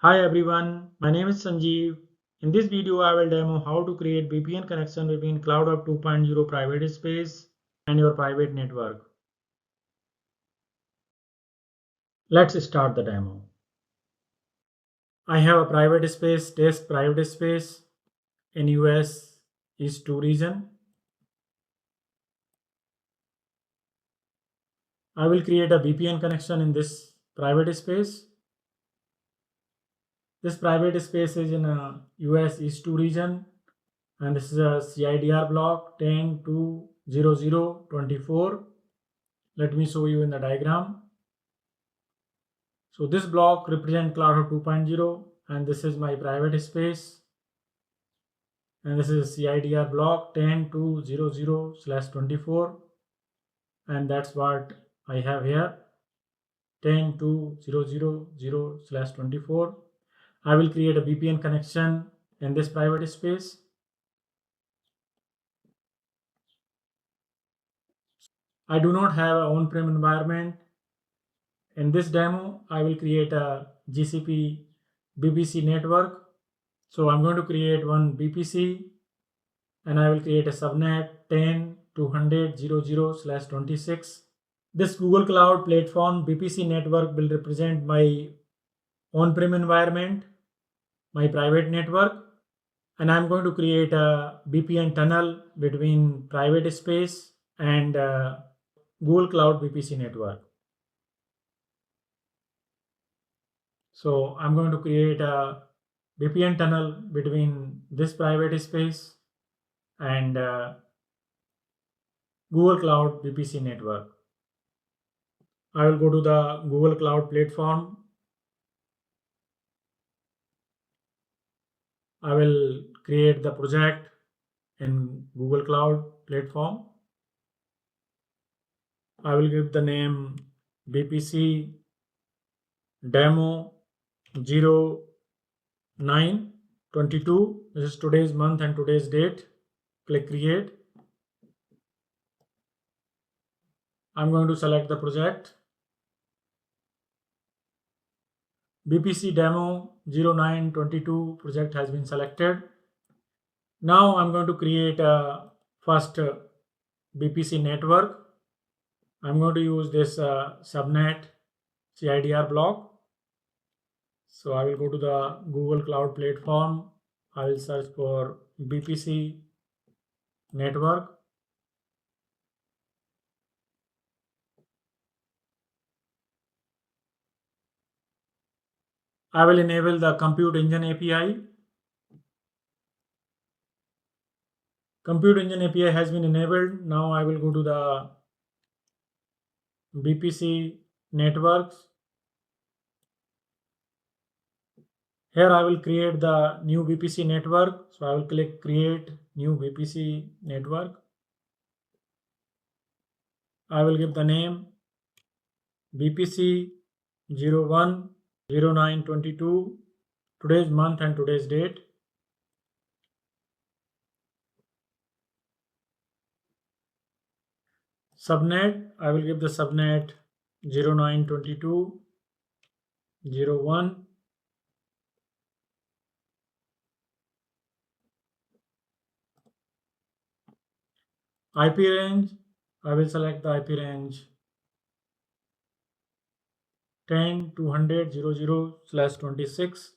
Hi everyone, my name is Sanjeev. In this video, I will demo how to create VPN connection between CloudHub 2.0 private space and your private network. Let's start the demo. I have a private space, test private space in US EC2 region. I will create a VPN connection in this private space. This private space is in a US EC2 region, and this is a CIDR block 10.2.00.24. Let me show you in the diagram. So this block represents CloudHub 2.0 and this is my private space, and this is CIDR block 10.2.00/24, and that's what I have here, 10.2.0.0/24. I will create a VPN connection in this private space. I do not have an on-prem environment. In this demo, I will create a GCP VPC network. So I'm going to create one VPC and I will create a subnet 10.200.00/26. This Google Cloud Platform VPC network will represent my on-prem environment, my private network, and I'm going to create a VPN tunnel between private space and Google Cloud VPC network. So I'm going to create a VPN tunnel between this private space and Google Cloud VPC network. I will go to the Google Cloud platform. I will create the project in Google Cloud platform. I will give the name VPC demo 0922. This is today's month and today's date. Click create. I'm going to select the project. VPC demo 0922 project has been selected. Now I'm going to create a first VPC network. I'm going to use this subnet CIDR block. So I will go to the Google Cloud platform. I will search for VPC network. I will enable the Compute Engine API. Compute Engine API has been enabled. Now I will go to the VPC networks. Here I will create the new VPC network. So I will click create new VPC network. I will give the name VPC 010922, today's month and today's date. Subnet, I will give the subnet 0922.01. IP range, I will select the IP range 10.200.00/26.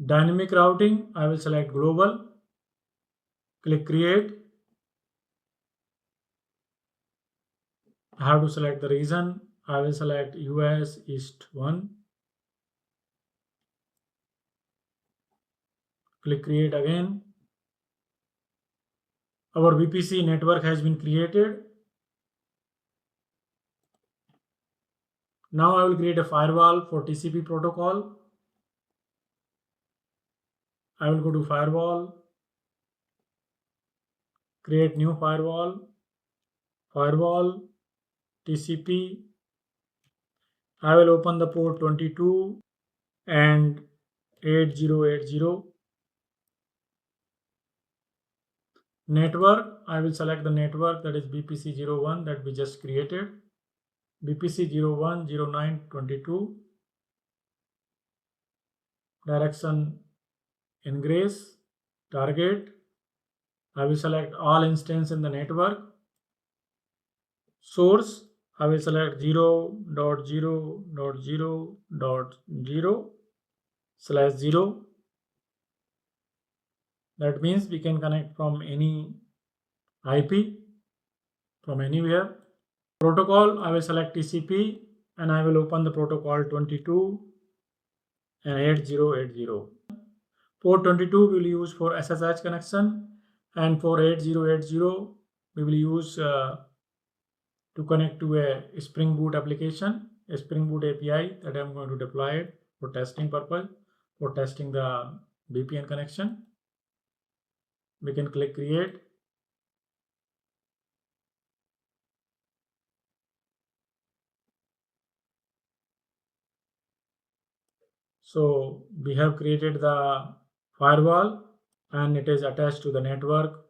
Dynamic routing, I will select global. Click create. I have to select the region. I will select US East 1. Click create again. Our VPC network has been created. Now I will create a firewall for TCP protocol. I will go to firewall, create new firewall, firewall, TCP. I will open the port 22 and 8080. Network, I will select the network that is BPC01 that we just created. BPC01 09 22. Direction ingress. Target. I will select all instance in the network. Source, I will select 0.0.0.0/0. That means we can connect from any IP, from anywhere. Protocol, I will select TCP and I will open the protocol 22 and 8080. Port 22 we will use for SSH connection, and for 8080 we will use to connect to a Spring Boot application, a Spring Boot API that I'm going to deploy it for testing purpose, for testing the VPN connection. We can click create. So we have created the firewall and it is attached to the network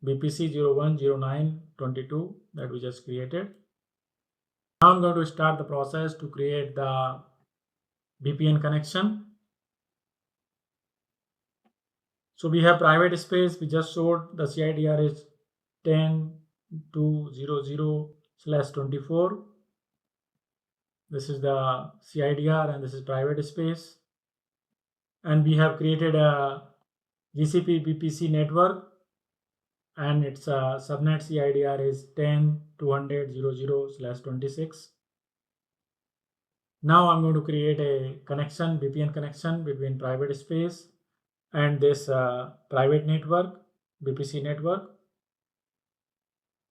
BPC010922 that we just created. Now I'm going to start the process to create the VPN connection. So we have private space. We just showed the CIDR is 10.200/24. This is the CIDR and this is private space. And we have created a GCP VPC network and its subnet CIDR is 10.200.00/26. Now I'm going to create a connection, VPN connection between private space and this private network, VPC network.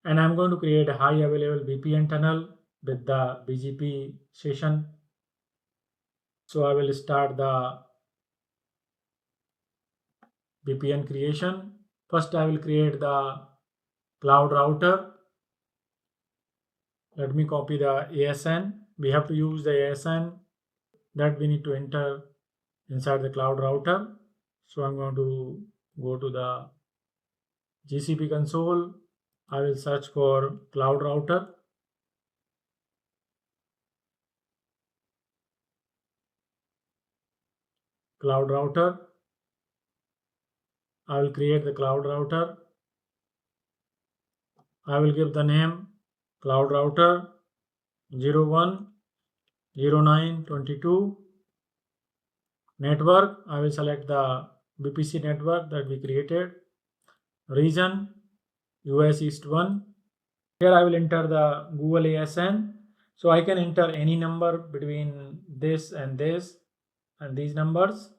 And I'm going to create a high available VPN tunnel with the BGP session. So I will start the VPN creation. First I will create the cloud router. Let me copy the ASN. We have to use the ASN that we need to enter inside the cloud router. So I'm going to go to the GCP console. I will search for cloud router. Cloud router. I will create the cloud router. I will give the name cloud router 010922. Network, I will select the VPC network that we created. Region, US East 1. Here I will enter the Google ASN. So I can enter any number between this and these numbers.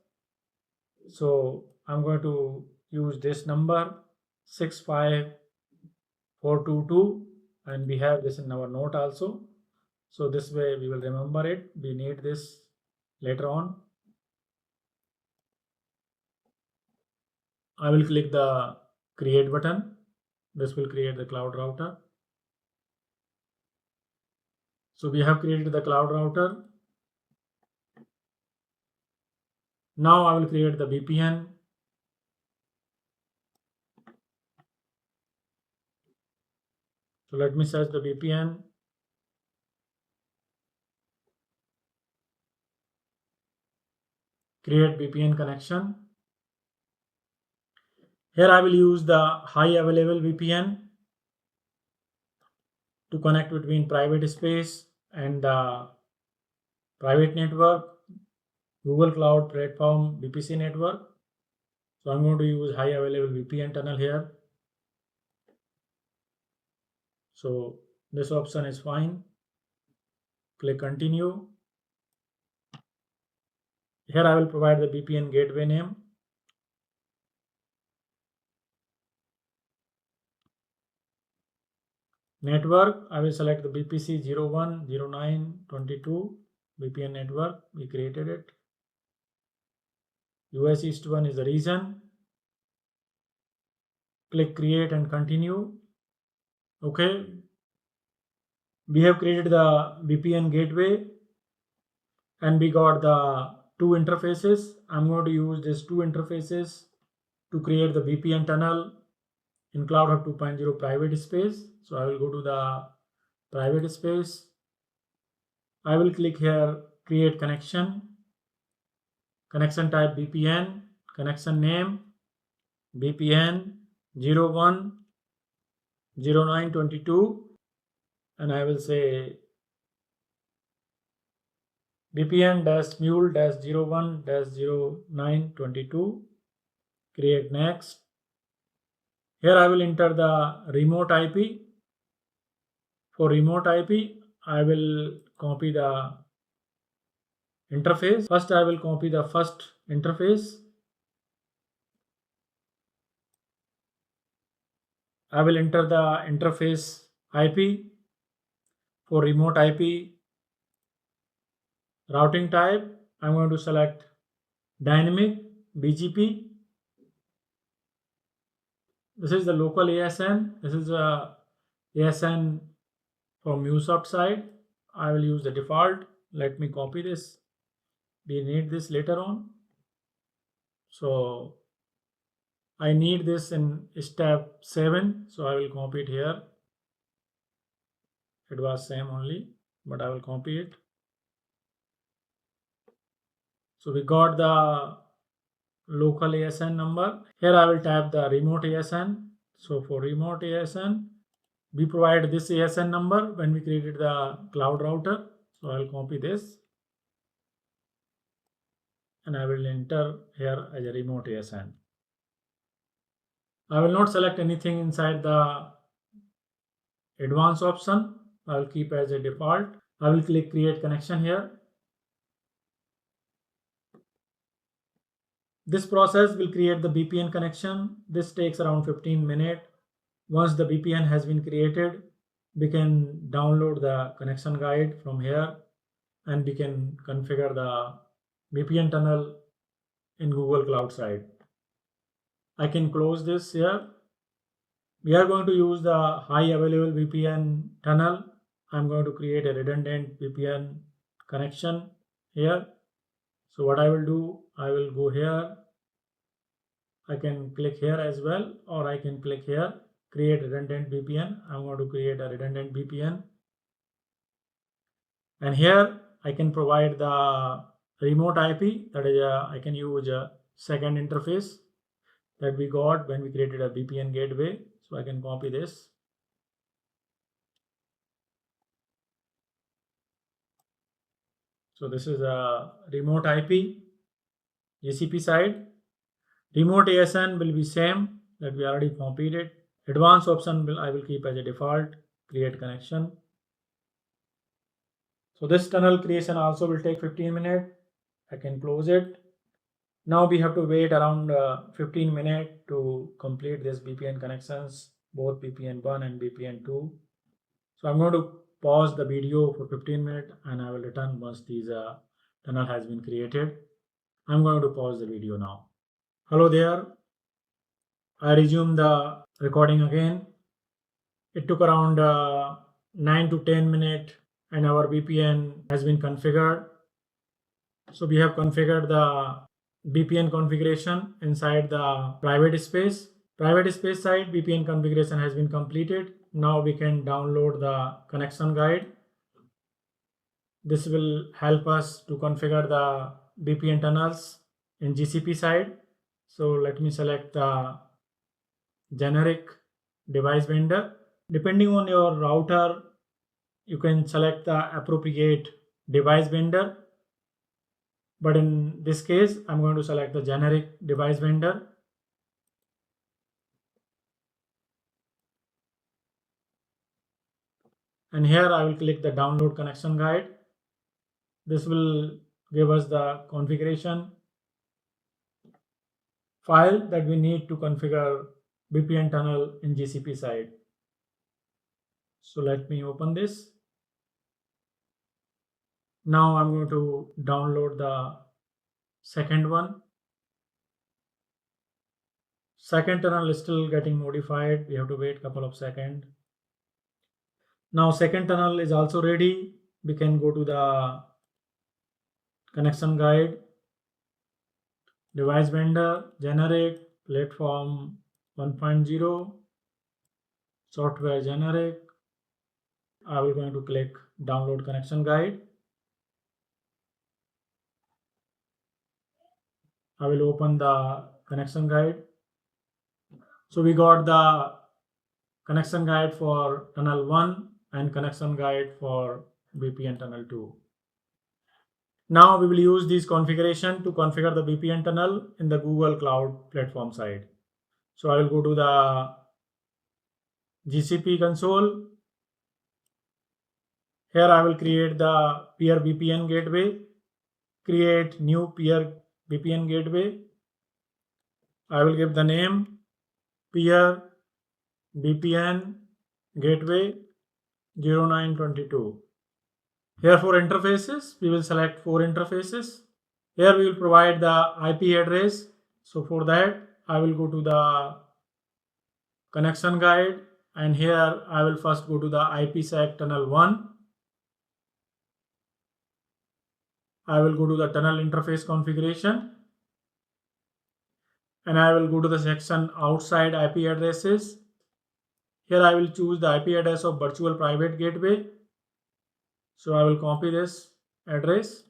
So I'm going to use this number 65422 and we have this in our note also. So this way we will remember it. We need this later on. I will click the create button. This will create the cloud router. So we have created the cloud router. Now I will create the VPN. So let me search the VPN. Create VPN connection. Here I will use the high available VPN to connect between private space and the private network, Google Cloud Platform VPC network. So I'm going to use high available VPN tunnel here. So this option is fine. Click continue. Here I will provide the VPN gateway name. Network, I will select the BPC 010922 VPN network. We created it. US East 1 is the region. Click create and continue. Okay. We have created the VPN gateway and we got the two interfaces. I'm going to use these two interfaces to create the VPN tunnel in CloudHub 2.0 private space. So I will go to the private space. I will click here, create connection, connection type VPN, connection name VPN 010922, and I will say VPN-Mule-01-0922. Create next. Here I will enter the remote IP. For remote IP, I will copy the interface. First, I will copy the first interface. I will enter the interface IP. For remote IP routing type, I'm going to select dynamic BGP. This is the local ASN. This is a ASN from MuleSoft side. I will use the default. Let me copy this. We need this later on. So I need this in step 7. So I will copy it here. It was same only, but I will copy it. So we got the local ASN number. Here I will type the remote ASN. So for remote ASN, we provide this ASN number when we created the cloud router. So I will copy this and I will enter here as a remote ASN. I will not select anything inside the advanced option. I will keep as a default. I will click create connection here. This process will create the VPN connection. This takes around 15 minutes. Once the VPN has been created, we can download the connection guide from here and we can configure the VPN tunnel in Google Cloud side. I can close this here. We are going to use the high available VPN tunnel. I'm going to create a redundant VPN connection here. So what I will do, I will go here. I can click here as well, or I can click here, create redundant VPN. I'm going to create a redundant VPN. And here I can provide the remote IP. That is, I can use a second interface that we got when we created a VPN gateway. So I can copy this. So this is a remote IP, GCP side. Remote ASN will be same that we already copied it. Advanced option I will keep as a default, create connection. So this tunnel creation also will take 15 minutes. I can close it. Now we have to wait around 15 minutes to complete this VPN connections, both VPN 1 and VPN 2. So I'm going to pause the video for 15 minutes and I will return once this tunnel has been created. I'm going to pause the video now. Hello there. I resume the recording again. It took around 9 to 10 minutes and our VPN has been configured. So we have configured the VPN configuration inside the private space. Private space side VPN configuration has been completed. Now we can download the connection guide. This will help us to configure the VPN tunnels in GCP side. So let me select the generic device vendor. Depending on your router, you can select the appropriate device vendor. But in this case, I'm going to select the generic device vendor. And here I will click the download connection guide. This will give us the configuration file that we need to configure VPN tunnel in GCP side. So let me open this. Now I'm going to download the second one. Second tunnel is still getting modified. We have to wait a couple of seconds. Now second tunnel is also ready. We can go to the connection guide, device vendor, generic, platform 1.0, software generic. I will going to click download connection guide. I will open the connection guide. So we got the connection guide for tunnel 1 and connection guide for VPN tunnel 2. Now we will use this configuration to configure the VPN tunnel in the Google Cloud Platform side. So I will go to the GCP console. Here I will create the peer VPN gateway. Create new peer VPN gateway. I will give the name peer VPN gateway 0922. Here for interfaces, we will select 4 interfaces. Here we will provide the IP address. So for that, I will go to the connection guide, and here I will first go to the IPsec tunnel 1. I will go to the tunnel interface configuration, and I will go to the section outside IP addresses. Here I will choose the IP address of virtual private gateway. So I will copy this address.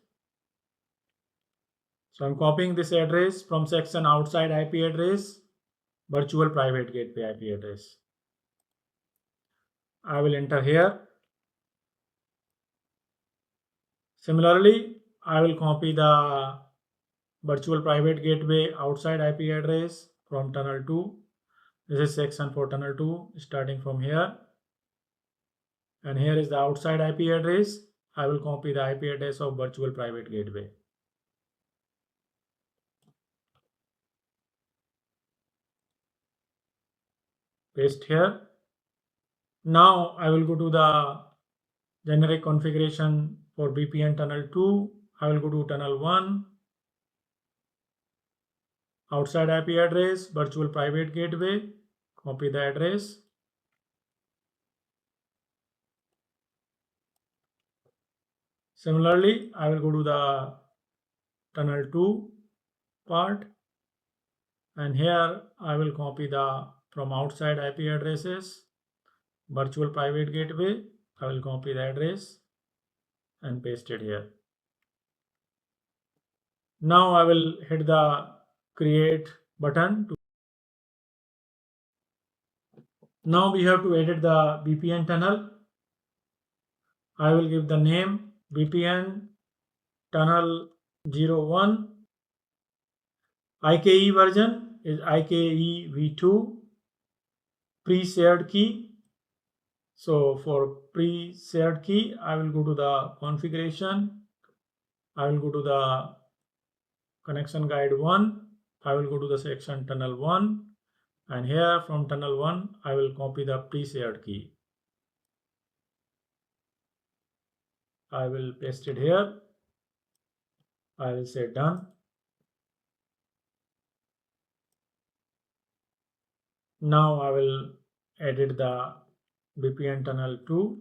So I'm copying this address from section outside IP address, virtual private gateway IP address. I will enter here. Similarly, I will copy the virtual private gateway outside IP address from tunnel 2. This is section for tunnel 2 starting from here. And here is the outside IP address. I will copy the IP address of virtual private gateway. Paste here. Now I will go to the generic configuration for VPN tunnel 2. I will go to tunnel 1. Outside IP address, virtual private gateway. Copy the address. Similarly, I will go to the tunnel 2 part, and here I will copy the from outside IP addresses, virtual private gateway. I will copy the address and paste it here. Now I will hit the create button. Now we have to edit the VPN tunnel. I will give the name VPN tunnel 01. IKE version is IKE v2. Pre-shared key. So for pre-shared key, I will go to the configuration. I will go to the connection guide 1. I will go to the section tunnel 1. And here from tunnel 1, I will copy the pre-shared key. I will paste it here. I will say done. Now I will edit the VPN tunnel 2.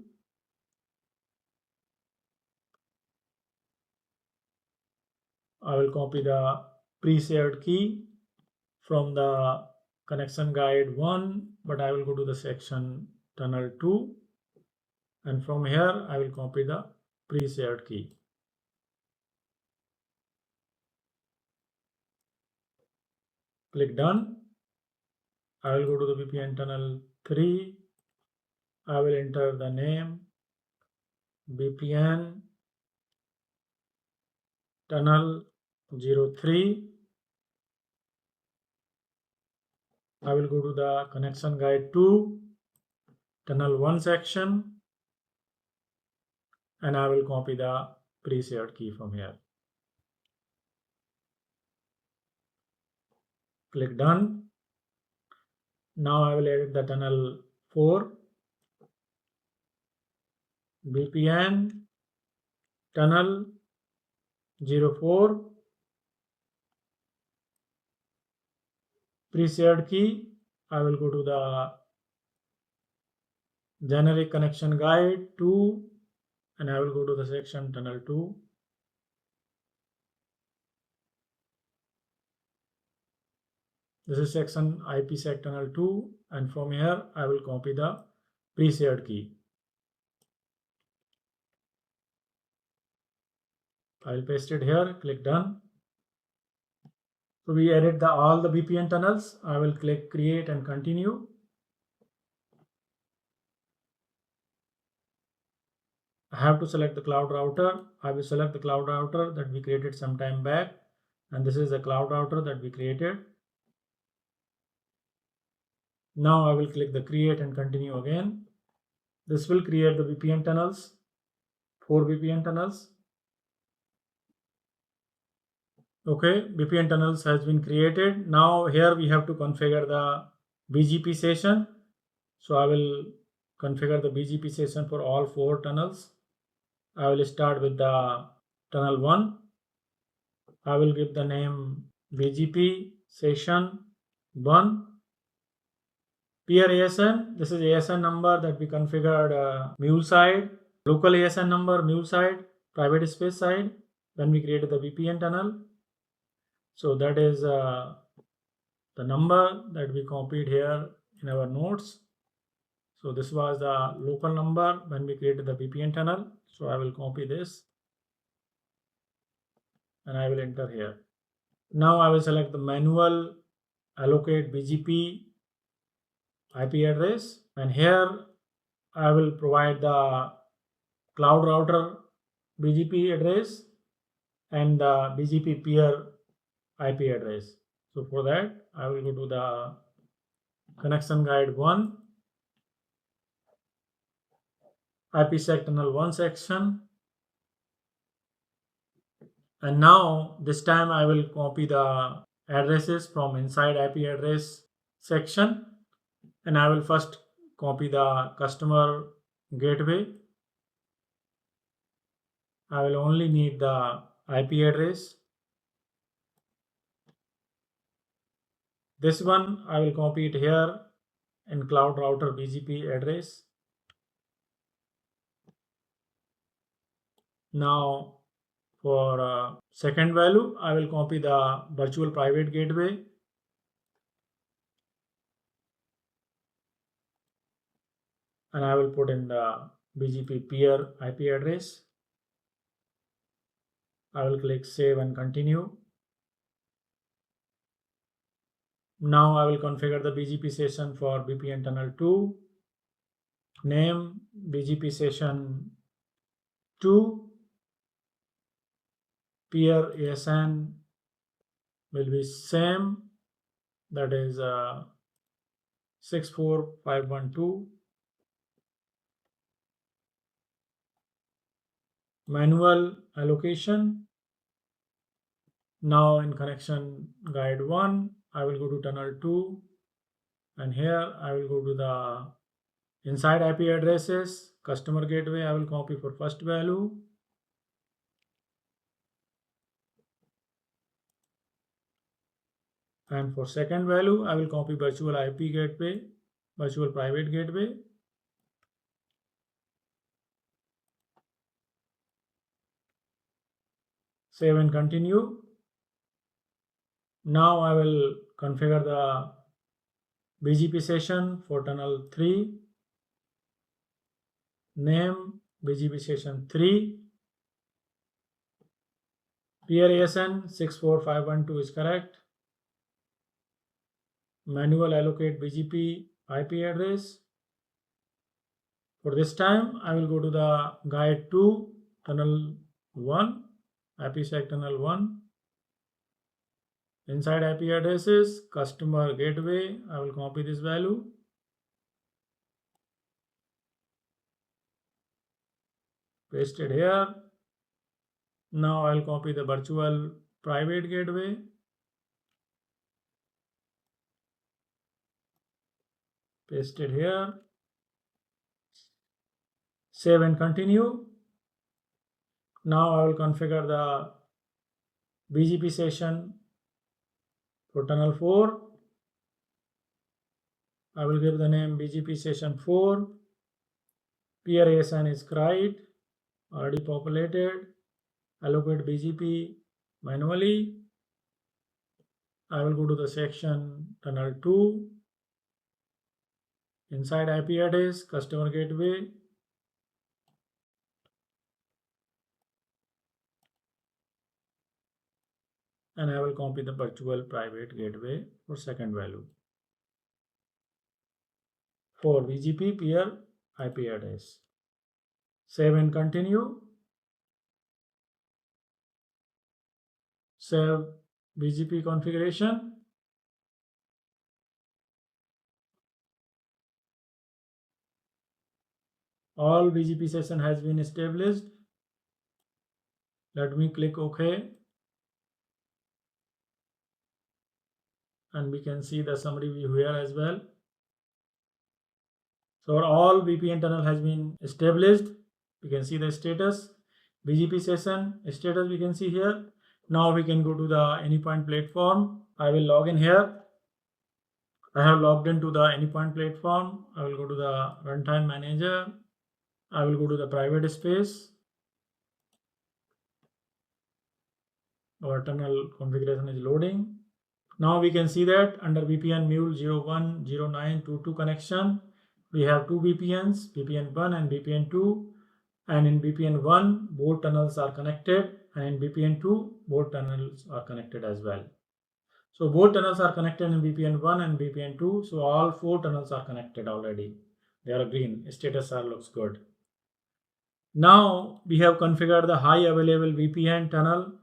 I will copy the pre-shared key from the connection guide 1, but I will go to the section tunnel 2, and from here I will copy the pre-shared key. Click done. I will go to the VPN tunnel 3. I will enter the name VPN tunnel 03. I will go to the connection guide 2, tunnel 1 section, and I will copy the pre-shared key from here. Click done. Now I will edit the tunnel 4. VPN tunnel 04. Pre-shared key. I will go to the generic connection guide 2, and I will go to the section tunnel 2. This is section IPsec tunnel 2, and from here I will copy the pre-shared key. I'll paste it here, click done. So we added all the VPN tunnels. I will click create and continue. I have to select the cloud router. I will select the cloud router that we created some time back. And this is the cloud router that we created. Now I will click the create and continue again. This will create the VPN tunnels, 4 VPN tunnels. Okay, VPN tunnels has been created. Now here we have to configure the BGP session. So I will configure the BGP session for all 4 tunnels. I will start with the tunnel 1. I will give the name BGP session 1. Peer ASN, this is ASN number that we configured Mule side. Local ASN number Mule side, private space side when we created the VPN tunnel. So that is the number that we copied here in our notes. So this was the local number when we created the VPN tunnel. So I will copy this and I will enter here. Now I will select the manual allocate BGP IP address, and here I will provide the cloud router BGP address and the BGP peer IP address. So for that I will go to the connection guide 1, IPsec tunnel 1 section, and now this time I will copy the addresses from inside IP address section, and I will first copy the customer gateway. I will only need the IP address. This one I will copy it here in cloud router BGP address. Now for second value, I will copy the virtual private gateway. And I will put in the BGP peer IP address. I will click save and continue. Now I will configure the BGP session for VPN tunnel 2. Name BGP session 2. Peer ASN will be same, that is 64512. Manual allocation. Now in connection guide 1, I will go to tunnel 2, and here I will go to the inside IP addresses, customer gateway. I will copy for first value. And for second value, I will copy virtual IP gateway, virtual private gateway. Save and continue. Now I will configure the BGP session for tunnel 3. Name BGP session 3. Peer ASN 64512 is correct. Manual allocate BGP IP address. For this time, I will go to the guide 2, tunnel 1, IPsec tunnel 1. Inside IP addresses, customer gateway, I will copy this value. Paste it here. Now I will copy the virtual private gateway. Paste it here. Save and continue. Now I will configure the BGP session for tunnel 4. I will give the name BGP session 4. Peer ASN is cried, already populated. Allocate BGP manually. I will go to the section tunnel 2. Inside IP address, customer gateway, and I will copy the virtual private gateway for second value. For VGP peer IP address. Save and continue. Save VGP configuration. All VGP session has been established. Let me click OK. And we can see the summary view here as well. So all VPN tunnel has been established. We can see the status. VGP session status we can see here. Now we can go to the Anypoint platform. I will log in here. I have logged into the Anypoint platform. I will go to the runtime manager. I will go to the private space. Our tunnel configuration is loading. Now we can see that under VPN Mule 010922 connection, we have two VPNs, VPN 1 and VPN 2. And in VPN 1, both tunnels are connected, and in VPN 2, both tunnels are connected as well. So both tunnels are connected in VPN 1 and VPN 2. So all four tunnels are connected already. They are green. Status looks good. Now we have configured the high available VPN tunnel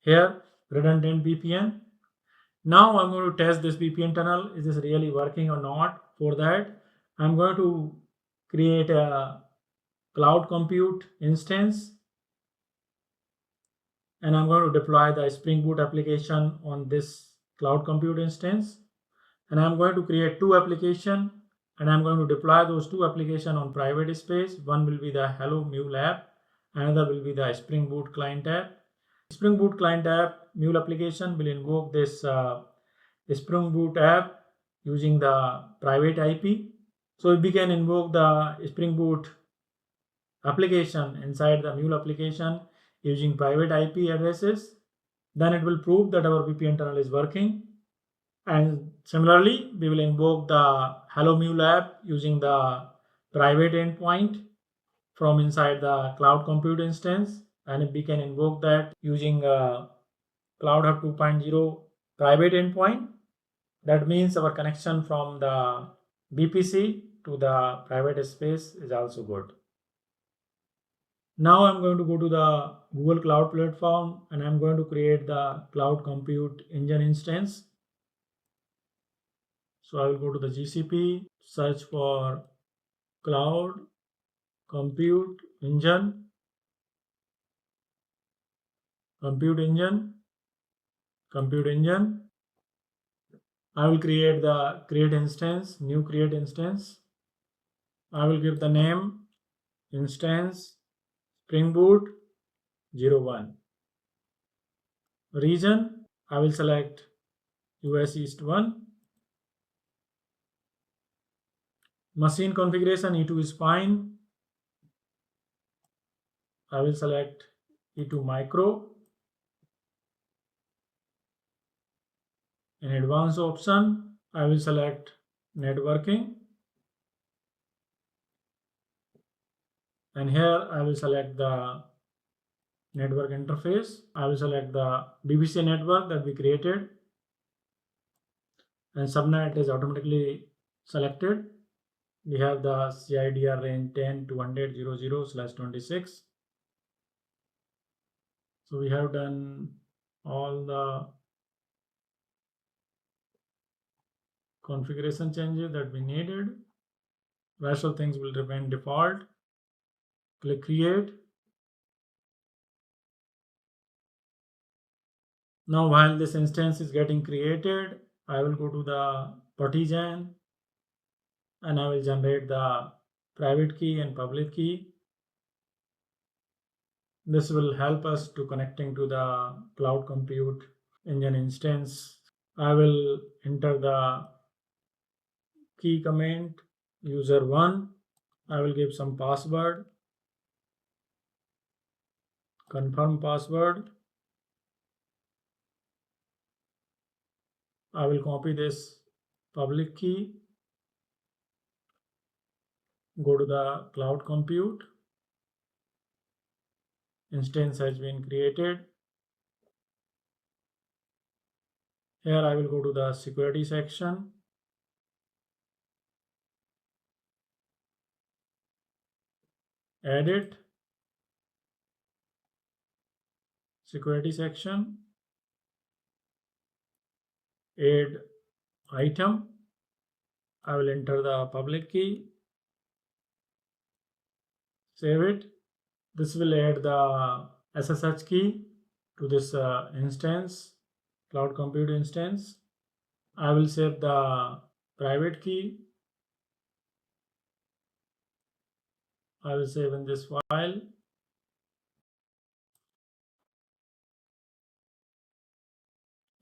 here, redundant VPN. Now I'm going to test this VPN tunnel. Is this really working or not? For that, I'm going to create a cloud compute instance, and I'm going to deploy the Spring Boot application on this cloud compute instance. And I'm going to create two applications, and I'm going to deploy those two applications on private space. One will be the Hello Mule app, another will be the Spring Boot client app. Spring Boot client app Mule application will invoke this Spring Boot app using the private IP. So we can invoke the Spring Boot application inside the Mule application using private IP addresses. Then it will prove that our VPN tunnel is working. And similarly, we will invoke the Hello Mule app using the private endpoint from inside the cloud compute instance. And we can invoke that using CloudHub 2.0 private endpoint. That means our connection from the VPC to the private space is also good. Now I'm going to go to the Google Cloud Platform, and I'm going to create the Cloud Compute Engine instance. So I will go to the GCP, search for Cloud Compute Engine, Compute Engine. I will create the create instance, new create instance. I will give the name instance Spring Boot 01. Region, I will select US East 1. Machine configuration E2 is fine. I will select E2 micro. In advanced option, I will select networking. And here I will select the network interface. I will select the VPC network that we created. And subnet is automatically selected. We have the CIDR range 10.200.00/26. So we have done all the configuration changes that we needed. Rest of things will remain default. Click create. Now while this instance is getting created, I will go to the Putty and I will generate the private key and public key. This will help us to connecting to the Cloud Compute Engine instance. I will enter the key command user1. I will give some password, confirm password. I will copy this public key Go to the cloud compute. Instance has been created. Here I will go to the security section. Edit. Security section. Add item. I will enter the public key. Save it. This will add the SSH key to this instance, cloud compute instance. I will save the private key. I will save in this file.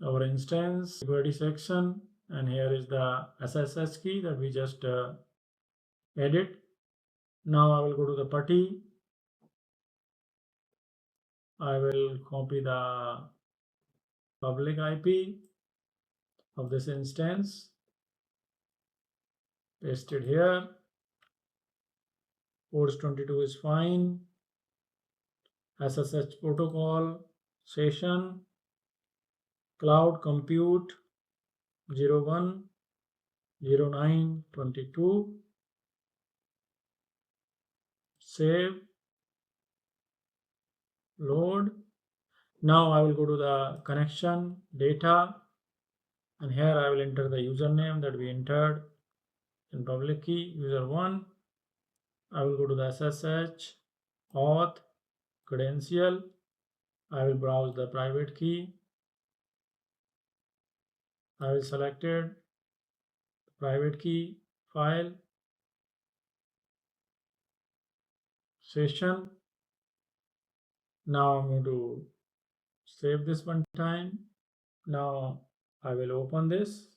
Our instance, security section, and here is the SSH key that we just added. Now I will go to the Putty. I will copy the public IP of this instance, paste it here. Ports 22 is fine. SSH protocol, session, cloud compute 01 09 22. Save, load. Now I will go to the connection data, and here I will enter the username that we entered in public key, user1. I will go to the SSH, auth, credential. I will browse the private key. I will select it, private key file, session. Now I'm going to save this one time. Now I will open this,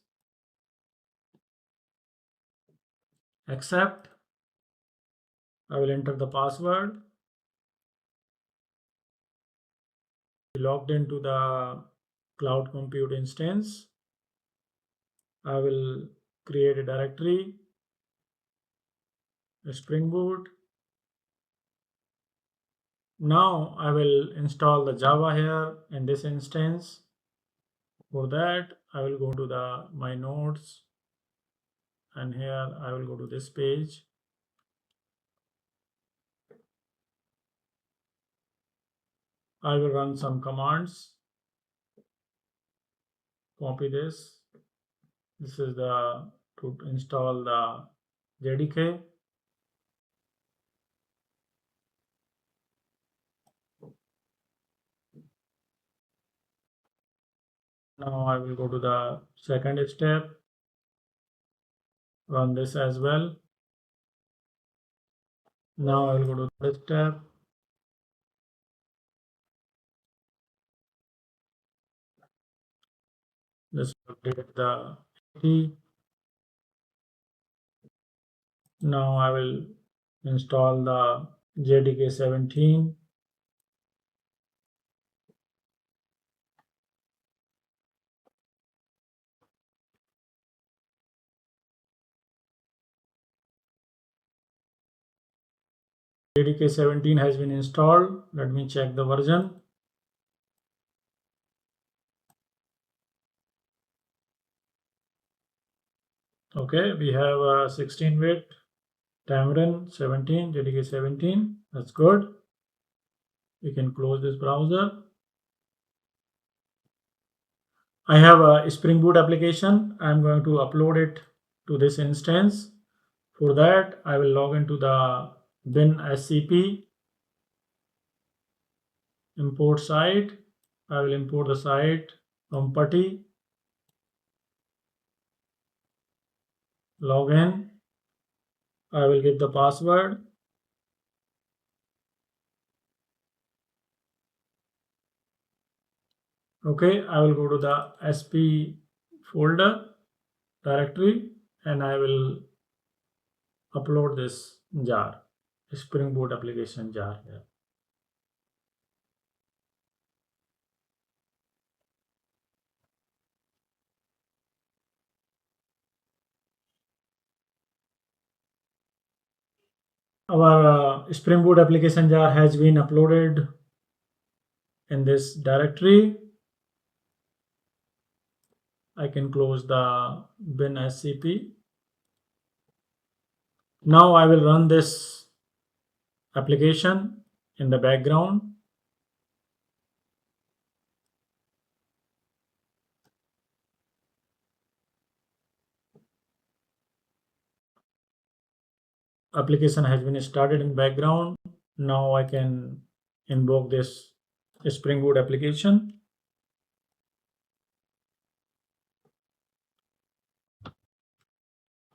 accept. I will enter the password. Logged into the cloud compute instance. I will create a directory, a Spring Boot. Now I will install the Java here in this instance. For that, I will go to my nodes, and here I will go to this page. I will run some commands. Copy this. This is to install the JDK. Now I will go to the second step. Run this as well. Now I will go to the step. Just update the key. Now I will install the JDK 17. JDK 17 has been installed. Let me check the version. Okay, we have a 16-bit Tamarind 17, JDK 17. That's good. We can close this browser. I have a Spring Boot application. I'm going to upload it to this instance. For that, I will log into the WinSCP import site. I will import the site from Putty. Log in. I will give the password. Okay, I will go to the SP folder directory, and I will upload this jar, Spring Boot application jar here. Our Spring Boot application jar has been uploaded in this directory. I can close the WinSCP. Now I will run this application in the background. Application has been started in background. Now I can invoke this Spring Boot application.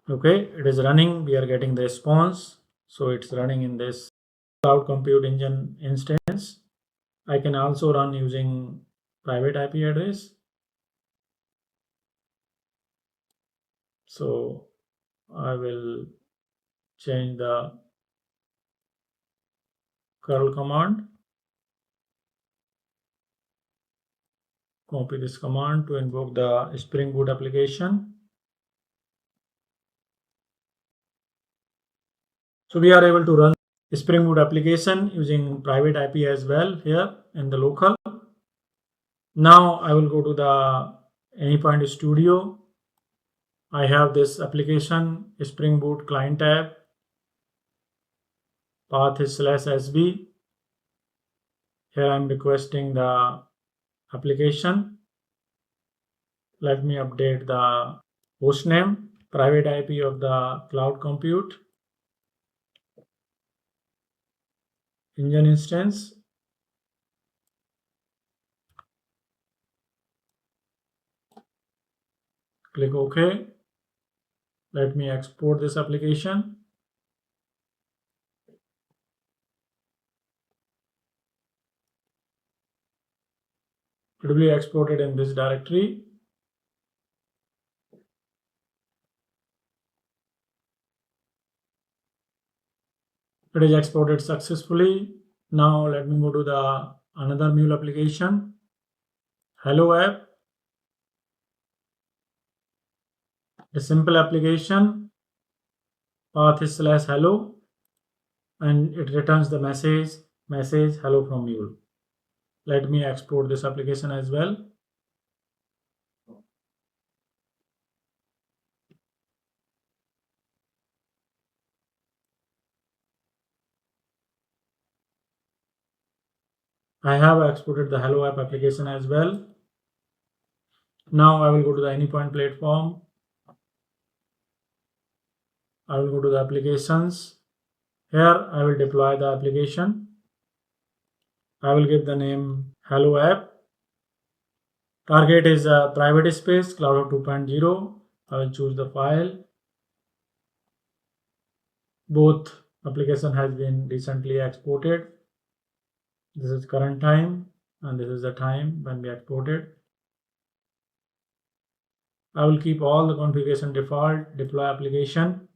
Okay, it is running. We are getting the response. So it's running in this Cloud Compute Engine instance. I can also run using private IP address. So I will change the curl command. Copy this command to invoke the Spring Boot application. So we are able to run Spring Boot application using private IP as well here in the local. Now I will go to the Anypoint Studio. I have this application Spring Boot client tab. Path is /sb. Here I am requesting the application. Let me update the host name, private IP of the cloud compute engine instance. Click OK. Let me export this application. It will be exported in this directory. It is exported successfully. Now let me go to the another Mule application. Hello app. The simple application. Path is /hello. And it returns the message hello from Mule. Let me export this application as well. I have exported the Hello App application as well. Now I will go to the Anypoint platform. I will go to the applications. Here I will deploy the application. I will give the name Hello App. Target is a private space, CloudHub 2.0. I will choose the file. Both application has been recently exported. This is current time and this is the time when we exported. I will keep all the configuration default, deploy application.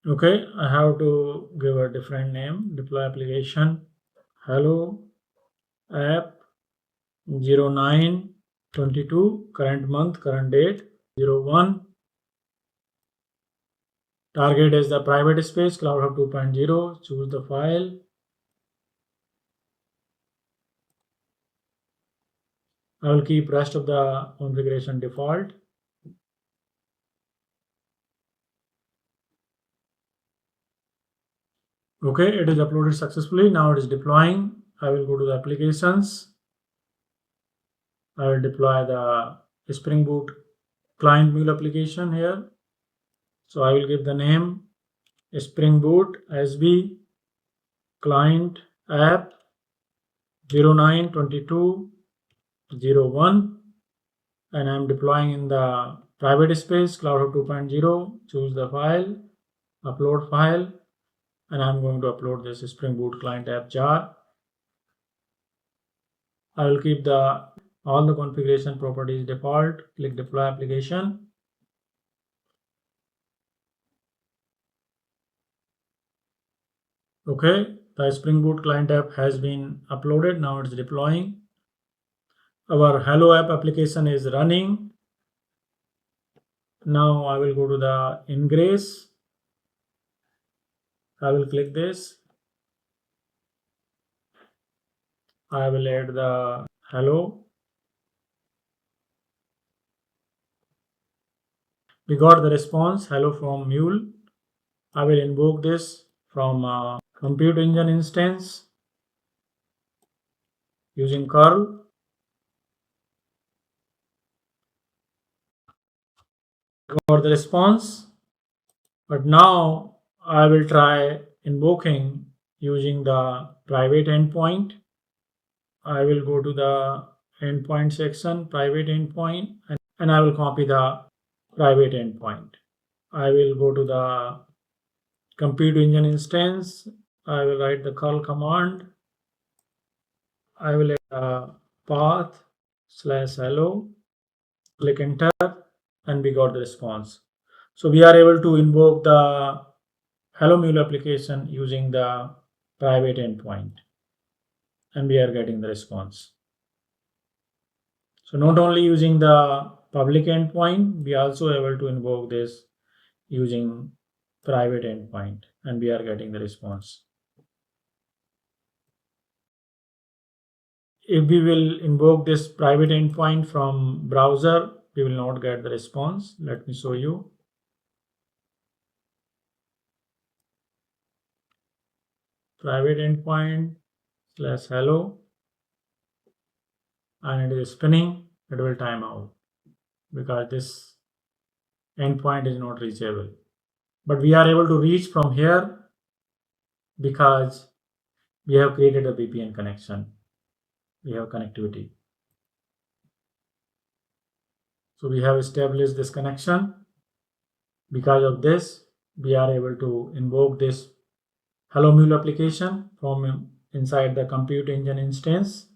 Okay, I have to give a different name, deploy application, hello app 09/22, current month, current date 01. Target is the private space, CloudHub 2.0, choose the file. I will keep rest of the configuration default. Okay, it is uploaded successfully. Now it is deploying. I will go to the applications. I will deploy the Spring Boot client Mule application here. So I will give the name Spring Boot SB client app 09/22/01, and I am deploying in the private space CloudHub 2.0. Choose the file, upload file, and I am going to upload this Spring Boot client app jar. I will keep all the configuration properties default. Click deploy application. Okay, the Spring Boot client app has been uploaded. Now it's deploying. Our Hello app application is running. Now I will go to the Ingress. I will click this. I will add the hello. We got the response hello from Mule. I will invoke this from Compute Engine instance using curl. Got the response, but now I will try invoking using the private endpoint. I will go to the endpoint section, private endpoint, and I will copy the private endpoint. I will go to the Compute Engine instance. I will write the curl command. I will add a path /hello, click enter, and we got the response. So we are able to invoke the Hello Mule application using the private endpoint, and we are getting the response. So not only using the public endpoint, we are also able to invoke this using private endpoint, and we are getting the response. If we will invoke this private endpoint from browser, we will not get the response. Let me show you. Private endpoint /hello, and it is spinning. It will time out because this endpoint is not reachable. But we are able to reach from here because we have created a VPN connection. We have connectivity. So we have established this connection. Because of this, we are able to invoke this Hello Mule application from inside the Compute Engine instance,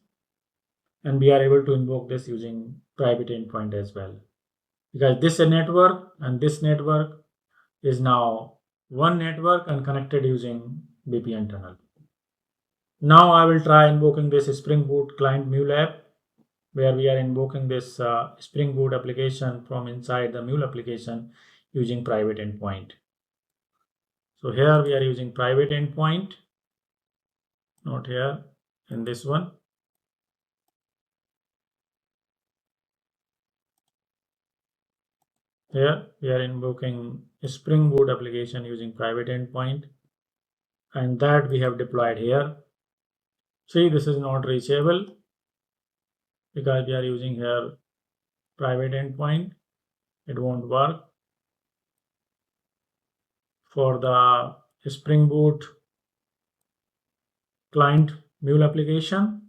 and we are able to invoke this using private endpoint as well. Because this network and this network is now one network and connected using VPN tunnel. Now I will try invoking this Spring Boot client Mule app, where we are invoking this Spring Boot application from inside the Mule application using private endpoint. So here we are using private endpoint, not here, in this one. Here we are invoking a Spring Boot application using private endpoint, and that we have deployed here. See, this is not reachable because we are using here private endpoint. It won't work. For the Spring Boot client Mule application,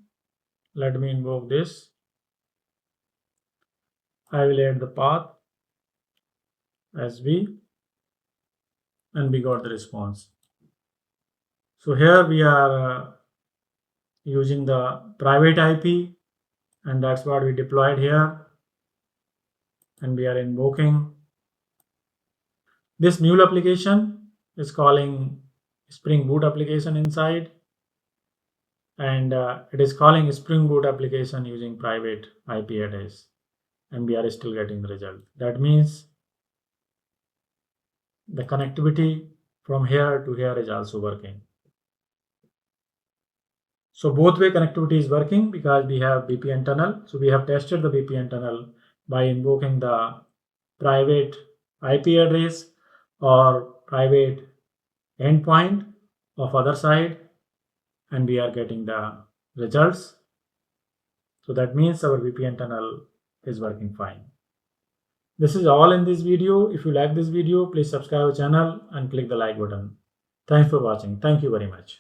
let me invoke this. I will add the path SV, and we got the response. So here we are using the private IP, and that's what we deployed here, and we are invoking this Mule application is calling Spring Boot application inside, and it is calling Spring Boot application using private IP address, and we are still getting the result. That means the connectivity from here to here is also working. So both way connectivity is working because we have VPN tunnel. So we have tested the VPN tunnel by invoking the private IP address or private endpoint of other side, and we are getting the results. So that means our VPN tunnel is working fine. This is all in this video. If you like this video, please subscribe our channel and click the like button. Thanks for watching. Thank you very much.